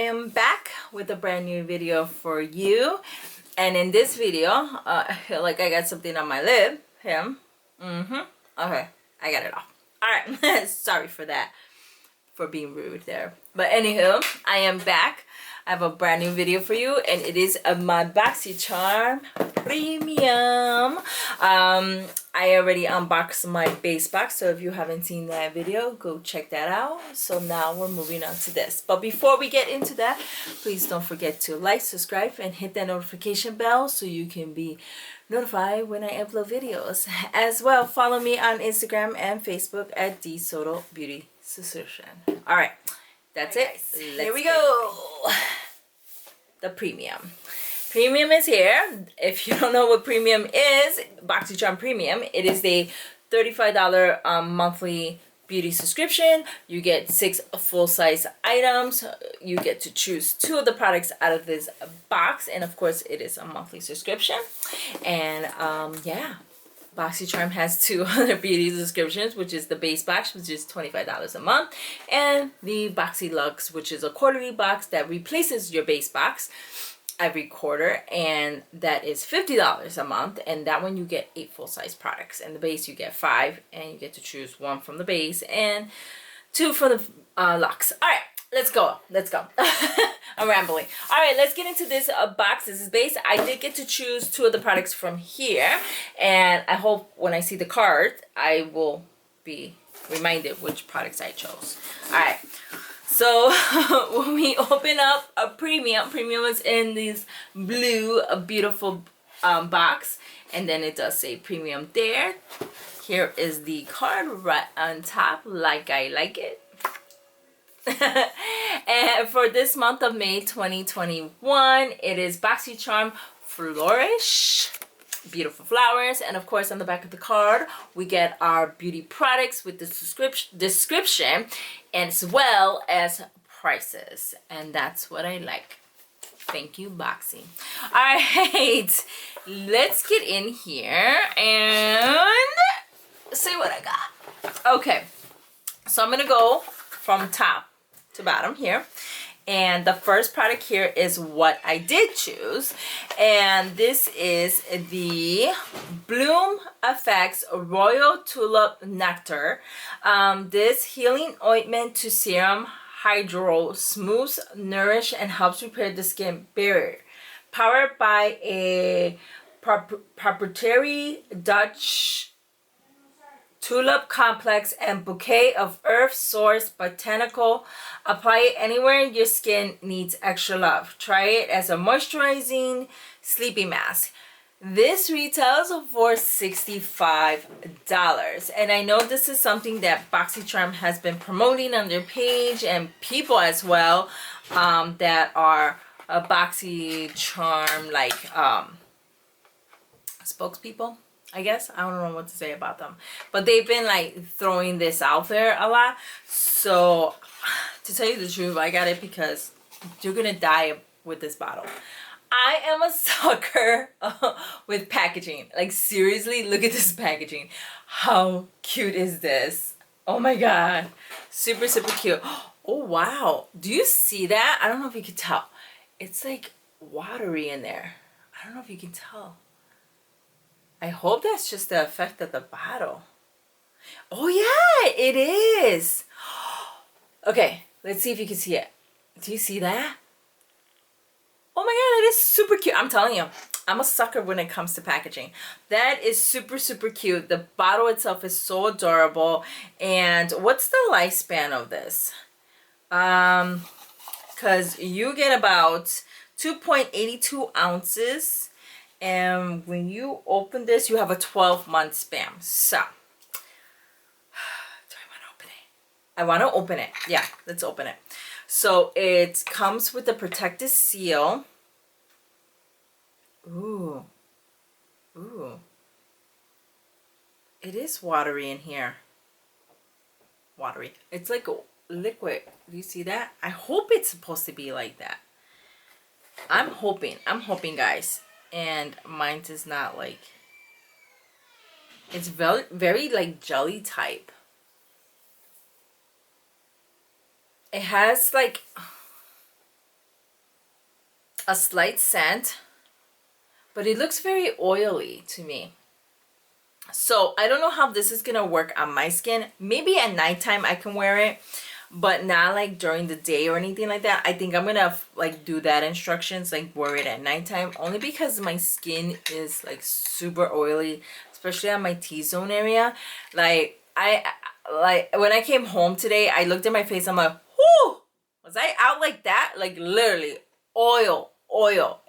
am back with a brand new video for you, and in this video I feel like I got something on my lip. Okay, I got it off. All right. Sorry for that, for being rude there, but anywho, I am back. I have a brand new video for you, and it is my BoxyCharm Premium. I already unboxed my base box, so if you haven't seen that video, go check that out. So now we're moving on to this. But before we get into that, please don't forget to like, subscribe, and hit that notification bell so you can be notified when I upload videos. As well, follow me on Instagram and Facebook at DSoto Beauty Solution. All right. That's it. Here we go. The premium. Premium is here. If you don't know what premium is, BoxyCharm Premium, it is the $35 monthly beauty subscription. You get 6 full-size items. You get to choose 2 of the products out of this box, and of course, it is a monthly subscription. And yeah. BoxyCharm has 2 other beauty subscriptions, which is the base box, which is $25 a month, and the Boxy Luxe, which is a quarterly box that replaces your base box every quarter, and that is $50 a month. And that one you get 8 full-size products, and the base you get 5, and you get to choose 1 from the base and 2 from the Luxe. All right. Let's go. I'm rambling. All right, let's get into this box. This is base. I did get to choose 2 of the products from here, and I hope when I see the card, I will be reminded which products I chose. All right. So when we open up a premium is in this blue, beautiful box, and then it does say premium there. Here is the card right on top, like I like it. And for this month of May 2021, it is BoxyCharm Flourish. Beautiful flowers. And of course, on the back of the card, we get our beauty products with the description as well as prices. And that's what I like. Thank you, Boxy. All right, let's get in here and see what I got. Okay, so I'm gonna go from top to bottom here, and the first product here is what I did choose, and this is the Bloom Effects Royal Tulip Nectar. This healing ointment to serum hydro smooths, nourish, and helps repair the skin barrier, powered by a proprietary Dutch tulip complex and bouquet of earth source botanical. Apply it anywhere your skin needs extra love. Try it as a moisturizing sleeping mask. This retails for $65, and I know this is something that BoxyCharm has been promoting on their page, and people as well that are BoxyCharm like spokespeople, I guess. I don't know what to say about them, but they've been like throwing this out there a lot. So to tell you the truth, I got it because you're gonna die with this bottle. I am a sucker with packaging. Like seriously, look at this packaging. How cute is this? Oh my god, super cute. Oh wow, do you see that? I don't know if you can tell. It's like watery in there. I don't know if you can tell. I hope that's just the effect of the bottle. Oh yeah, it is. Okay, let's see if you can see it. Do you see that? Oh my god, that is super cute. I'm telling you, I'm a sucker when it comes to packaging. That is super cute. The bottle itself is so adorable. And what's the lifespan of this? Because you get about 2.82 ounces. And when you open this, you have a 12-month span. So, do I want to open it? I want to open it. Yeah, let's open it. So, it comes with a protective seal. Ooh. Ooh. It is watery in here. Watery. It's like a liquid. Do you see that? I hope it's supposed to be like that. I'm hoping, guys. And mine is not like, it's very like jelly type. It has like, a slight scent, but it looks very oily to me. So I don't know how this is gonna work on my skin. Maybe at nighttime I can wear it, but not like during the day or anything like that. I think I'm gonna like do that instructions, like wear it at nighttime, only because my skin is like super oily, especially on my T-zone area. Like like when I came home today, I looked at my face, I'm like, whoo, was I out like that? Like literally oil.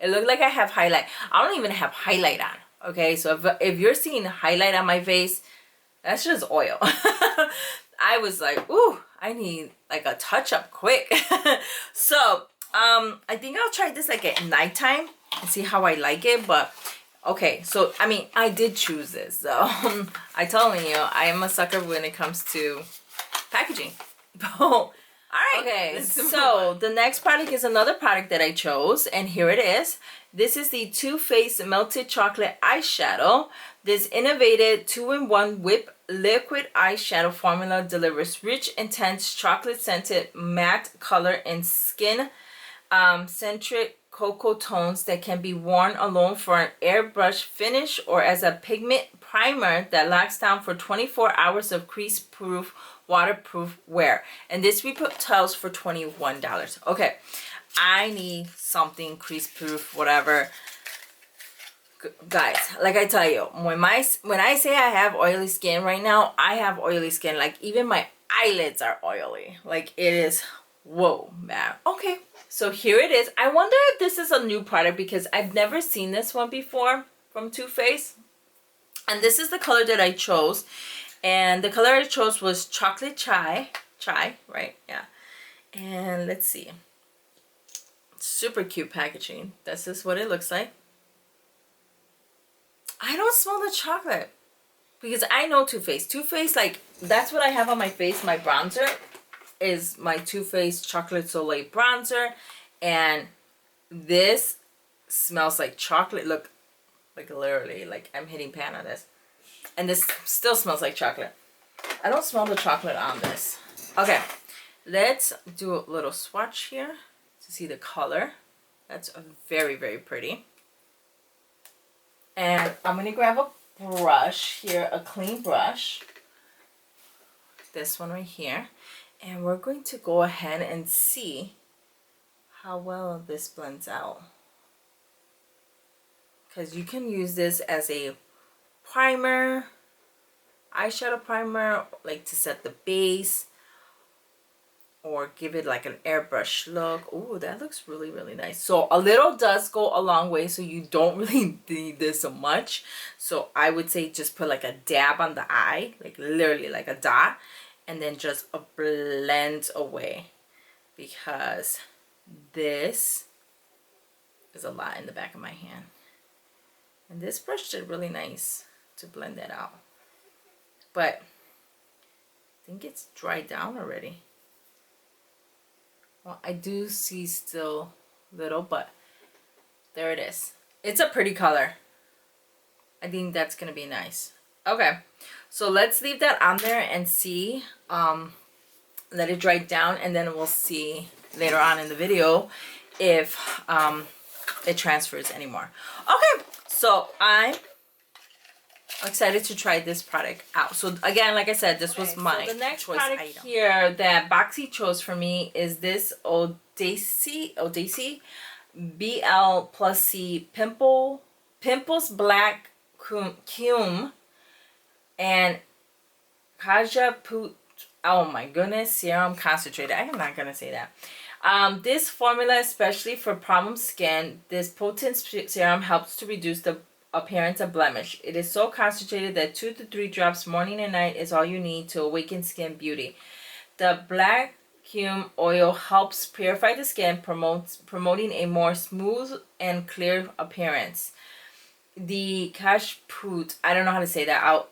It looked like I have highlight. I don't even have highlight on. Okay, so if you're seeing highlight on my face, that's just oil. I was like, ooh, I need like a touch up quick. So I think I'll try this like at nighttime and see how I like it. But okay, so I mean, I did choose this, so I told you I am a sucker when it comes to packaging. All right, okay, so the next product is another product that I chose, and here it is. This is the Too Faced Melted Chocolate Eyeshadow. This innovative 2-in-1 whip liquid eyeshadow formula delivers rich, intense, chocolate-scented matte color and skin-centric cocoa tones that can be worn alone for an airbrush finish or as a pigment primer that locks down for 24 hours of crease-proof, waterproof wear. And this retails for $21. Okay, I need something crease-proof, whatever. Guys, like I tell you, when I say I have oily skin right now, I have oily skin. Like even my eyelids are oily. Like it is, whoa, man. Okay, so here it is. I wonder if this is a new product because I've never seen this one before from Too Faced. And this is the color that I chose. And the color I chose was Chocolate Chai, right? Yeah. And let's see. Super cute packaging. This is what it looks like. I don't smell the chocolate because I know Too Faced. Too Faced, like that's what I have on my face. My bronzer is my Too Faced Chocolate Soleil bronzer, and this smells like chocolate. Look, like literally, like I'm hitting pan on this, and this still smells like chocolate. I don't smell the chocolate on this. Okay, let's do a little swatch here to see the color. That's very, very pretty. And I'm going to grab a brush here, a clean brush. This one right here. And we're going to go ahead and see how well this blends out. Because you can use this as a primer, eyeshadow primer, like to set the base. Or give it like an airbrush look. Ooh, that looks really, really nice. So a little does go a long way, so you don't really need this so much. So I would say just put like a dab on the eye, like literally like a dot, and then just a blend away, because this is a lot in the back of my hand. And this brush did really nice to blend that out. But I think it's dried down already. Well, I do see still little, but there it is. It's a pretty color. I think that's gonna be nice. Okay, so let's leave that on there and see. Let it dry down, and then we'll see later on in the video if it transfers anymore. Okay, so I'm excited to try this product out. So again, like I said, this was my choice. So the next product item here that Boxy chose for me is this Audacy BL plus C Pimples Black Cume and Kaja Put. Oh my goodness, serum concentrated. I am not gonna say that. This formula, especially for problem skin, this potent serum helps to reduce the appearance of blemish. It is so concentrated that 2 to 3 drops morning and night is all you need to awaken skin beauty. The black cume oil helps purify the skin, promoting a more smooth and clear appearance. The Kajeput, I don't know how to say that. I'll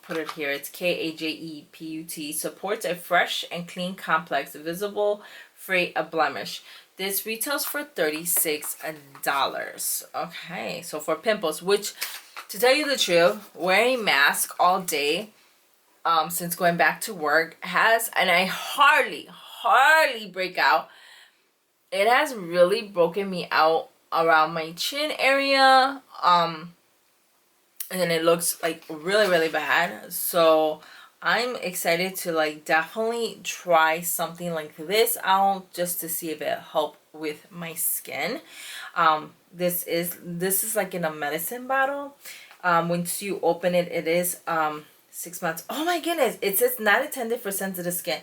put it here. It's Kajeput. Supports a fresh and clean complex, visible, free of blemish. This retails for $36. Okay, so for pimples, which, to tell you the truth, wearing a mask all day, since going back to work, and I hardly break out. It has really broken me out around my chin area, and then it looks like really, really bad. So I'm excited to like definitely try something like this out just to see if it helps with my skin. This is like in a medicine bottle. Once you open it, it is 6 months. Oh my goodness, it says not intended for sensitive skin.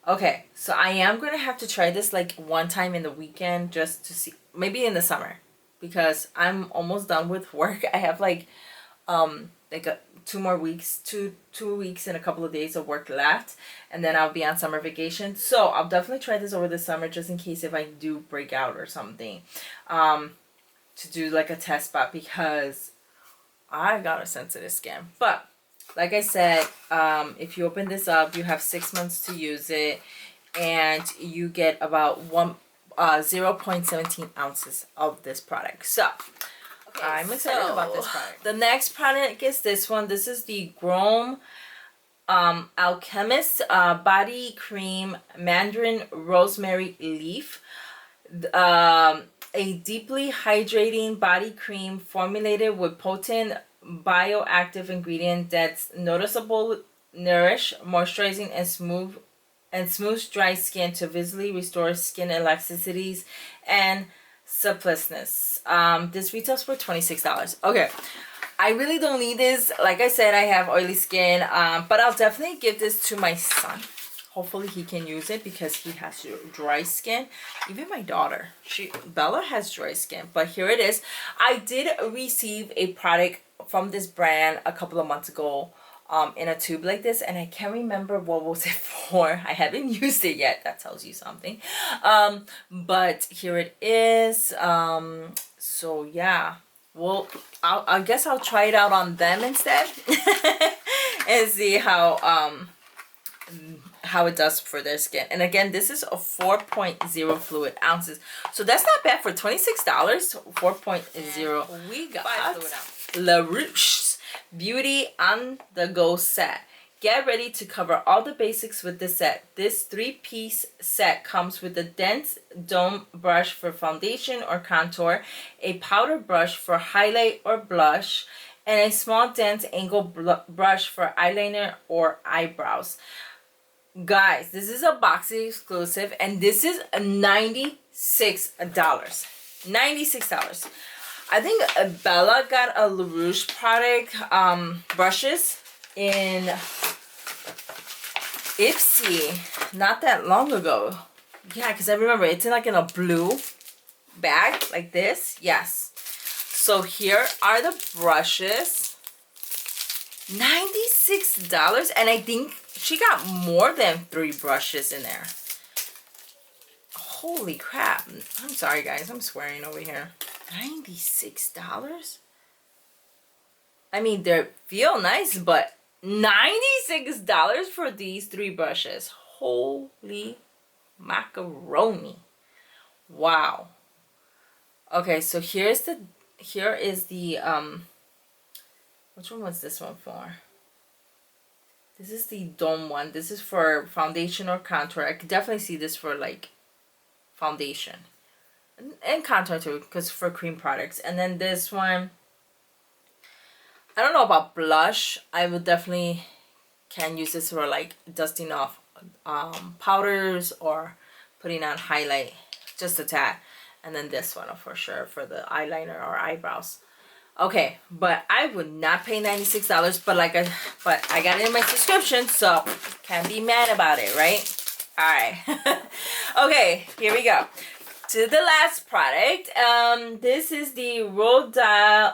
Okay, so I am gonna have to try this like one time in the weekend just to see, maybe in the summer, because I'm almost done with work. I have like a 2 more weeks, two weeks and a couple of days of work left, and then I'll be on summer vacation. So I'll definitely try this over the summer just in case if I do break out or something, to do like a test spot, because I got a sensitive skin. But like I said, if you open this up, you have 6 months to use it, and you get about 0.17 ounces of this product. So okay, I'm excited about this product. The next product is this one. This is the Chrome Alchemist Body Cream Mandarin Rosemary Leaf. A deeply hydrating body cream formulated with potent bioactive ingredient that's noticeable, nourish, moisturizing, and smooth dry skin to visibly restore skin elasticities and suppleness. This retails for $26. Okay, I really don't need this. Like I said, I have oily skin, but I'll definitely give this to my son. Hopefully he can use it because he has dry skin. Even my daughter, Bella has dry skin. But here it is. I did receive a product from this brand a couple of months ago, in a tube like this, and I can't remember what was it for. I haven't used it yet. That tells you something. But here it is. So yeah, well, I guess I'll try it out on them instead and see how it does for their skin. And again, this is a 4.0 fluid ounces, so that's not bad for $26. 4.0. We got La Roche's Beauty on the Go set. Get ready to cover all the basics with this set. This 3-piece set comes with a dense dome brush for foundation or contour, a powder brush for highlight or blush, and a small dense angle brush for eyeliner or eyebrows. Guys, this is a Boxy exclusive, and this is $96. $96. I think Bella got a La Roche product, brushes in Ipsy not that long ago. Yeah, because I remember it's in like in a blue bag like this. Yes. So here are the brushes. $96, and I think she got more than 3 brushes in there. Holy crap. I'm sorry guys, I'm swearing over here. $96? I mean, they feel nice, but $96 for these 3 brushes. Holy macaroni. Wow. Okay, so here is the which one was this one for? This is the dome one. This is for foundation or contour. I could definitely see this for like foundation and contour too, because for cream products. And then this one, I don't know about blush. I would definitely can use this for like dusting off powders or putting on highlight just a tad. And then this one for sure for the eyeliner or eyebrows. Okay, but I would not pay $96, but I got it in my subscription, so can't be mad about it, right? All right. Okay, here we go to the last product. This is the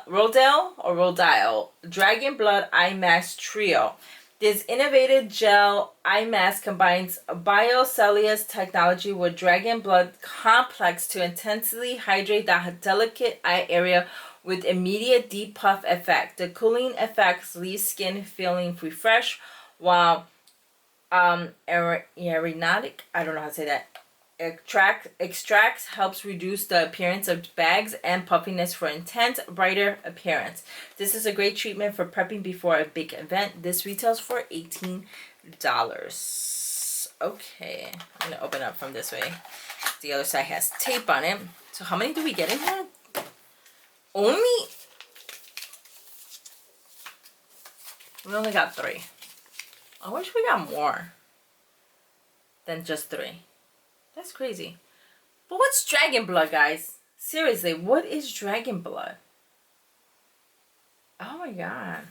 Rodale Dragon Blood Eye Mask Trio. This innovative gel eye mask combines biocellulose technology with dragon blood complex to intensely hydrate the delicate eye area with immediate deep puff effect. The cooling effects leave skin feeling refreshed, while aeronautic, I don't know how to say that, extracts helps reduce the appearance of bags and puffiness for intense, brighter appearance. This is a great treatment for prepping before a big event. This retails for $18. Okay, I'm gonna open up from this way. The other side has tape on it. So how many do we get in here? We only got 3. I wish we got more than just 3. That's crazy. But what's dragon blood, guys? Seriously, what is dragon blood? Oh my god.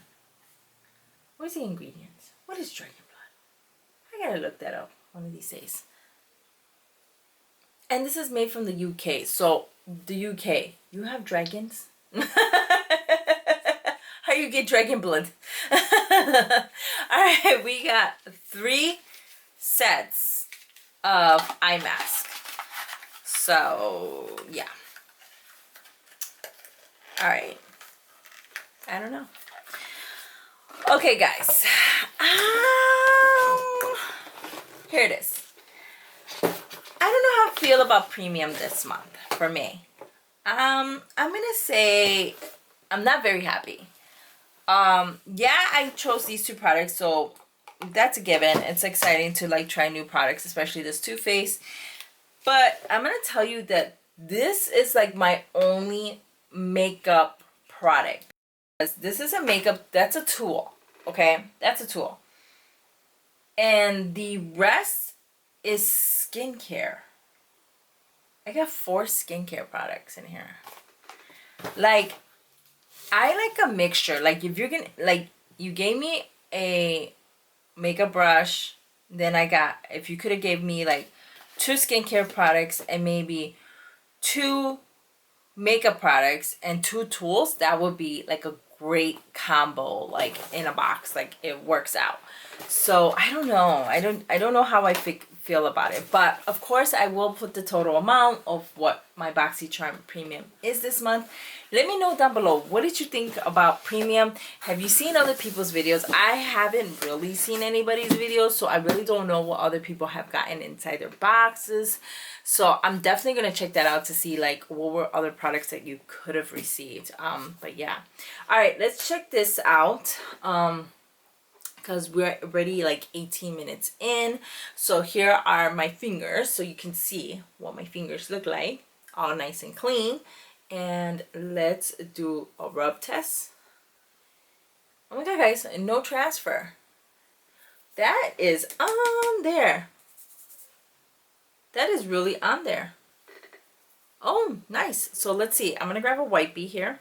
Where's the ingredients? What is dragon blood? I gotta look that up one of these days. And this is made from the UK. So, the UK, you have dragons? How you get dragon blood? Alright, we got 3 sets of eye mask. So, yeah. Alright. I don't know. Okay, guys. Here it is. I don't know how I feel about premium this month for me. I'm gonna say I'm not very happy. Yeah, I chose these 2 products, so that's a given. It's exciting to like try new products, especially this Too Faced. But I'm gonna tell you that this is like my only makeup product. This is a makeup, that's a tool, okay? That's a tool. And the rest is skincare. I got 4 skincare products in here. Like, I like a mixture. Like, if you're gonna, like, you gave me a makeup brush, then I got, if you could have gave me like 2 skincare products and maybe 2 makeup products and 2 tools, that would be like a great combo, like in a box. Like, it works out. So I don't know. I don't know how I feel about it, but of course I will put the total amount of what my BoxyCharm Premium is this month. Let me know down below, what did you think about premium? Have you seen other people's videos? I haven't really seen anybody's videos, so I really don't know what other people have gotten inside their boxes. So I'm definitely gonna check that out to see like what were other products that you could have received. But yeah, all right, let's check this out. Because we're already like 18 minutes in. So here are my fingers, so you can see what my fingers look like, all nice and clean. And let's do a rub test. Oh my god, guys, no transfer. That is on there. That is really on there. Oh, nice. So let's see. I'm gonna grab a wipey here.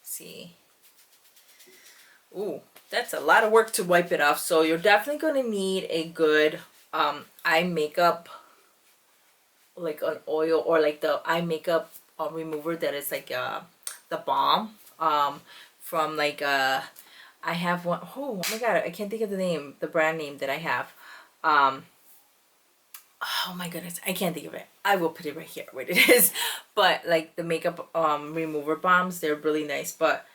See. Ooh, that's a lot of work to wipe it off. So you're definitely going to need a good eye makeup, like an oil or like the eye makeup remover that is like the balm from like I have one. Oh my god, I can't think of the name, the brand name that I have. Oh my goodness, I can't think of it. I will put it right here where it is. But like the makeup remover balms, they're really nice. But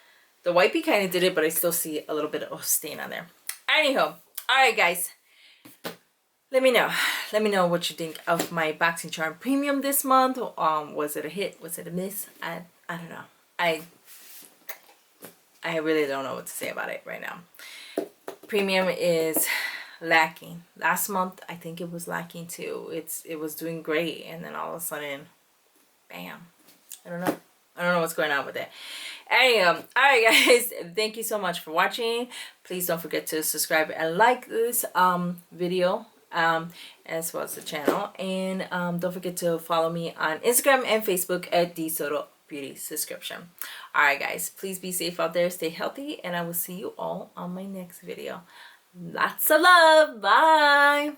the wipey kind of did it, but I still see a little bit of stain on there. Anyhow, alright guys. Let me know. Let me know what you think of my BoxyCharm Premium this month. Was it a hit? Was it a miss? I don't know. I really don't know what to say about it right now. Premium is lacking. Last month I think it was lacking too. It was doing great, and then all of a sudden, bam. I don't know what's going on with it. Anyway, alright guys, thank you so much for watching. Please don't forget to subscribe and like this video as well as the channel, and don't forget to follow me on Instagram and Facebook at DSoto Beauty Subscription. Alright guys, please be safe out there, stay healthy, and I will see you all on my next video. Lots of love. Bye.